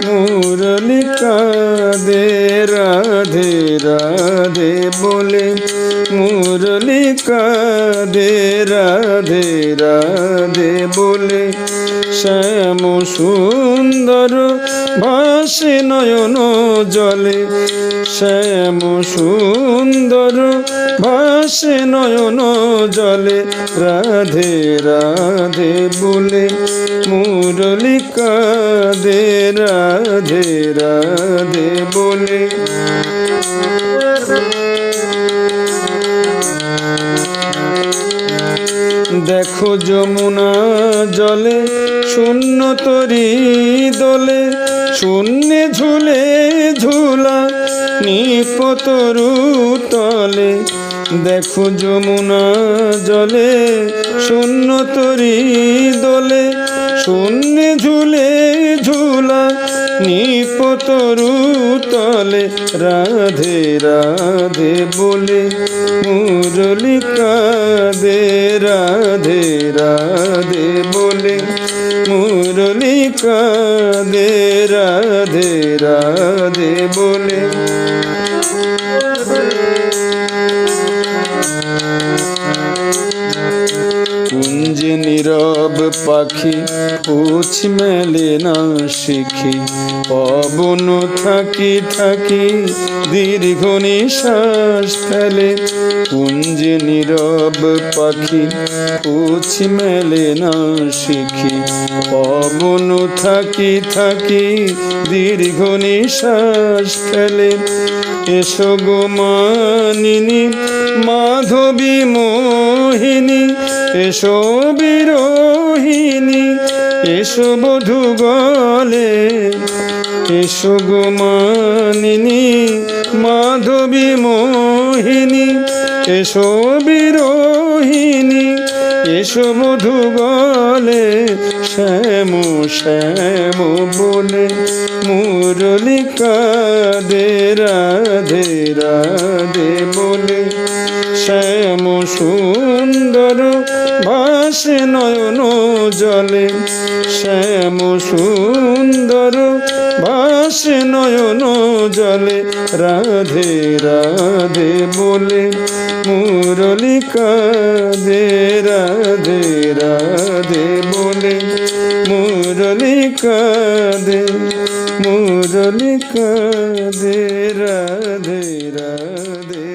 মুরলি কাঁদে রাধে রাধে বলে, মুরলি কাঁদে রাধে রাধে বলে। শ্যাম সুন্দর ভাসে নয়ন জলে, শ্যাম সুন্দর ভাসে নয়ন জলে। রাধে রাধে বলে, মুরলি কাঁদে রাধে রাধে বলে। দেখো যমুনা জলে শূন্য তরি দোলে, শূন্যে ঝুলে ঝুলা নিপতরু তলে। দেখো যমুনা জলে শূন্য তরি দোলে, শূন্যে ঝুলে ঝুলা নিপতরু তলে। রাধে রাধে বলে, মুরলি কাঁদে রাধে রাধে বলে, মুরলি কাঁদে রাধে রাধে বলে। কুঞ্জে নীরব পাখি পুছ মেলে না শিখি, পবন থাকি থাকি দীর্ঘ নিশ্বাস ফেলে। কুঞ্জে নীরব পাখি পুছ মেলে না শিখি, পবন থাকি থাকি দীর্ঘ নিশ্বাস ফেলে। এসো গো মানিনী মাধবী মোহিনী, এসো বিরোহিনী এসো বধূ গলে। এসো গো মানিনী মাধবী মোহিনী, এসো বিরোহিনী এসো বধূ গলে। শ্যাম শ্যাম বলে, মুরলি কাঁদে রাধে রাধে বলে। শ্যাম সুন্দর ভাসে নয়ন জলে, শ্যাম সুন্দর ভাসে নয়ন জলে। রাধে রাধে বলে, মুরলি কাঁদে রাধে রাধে বলে। মুরলি কাঁদে, মুরলি কাঁদে রাধে রাধে।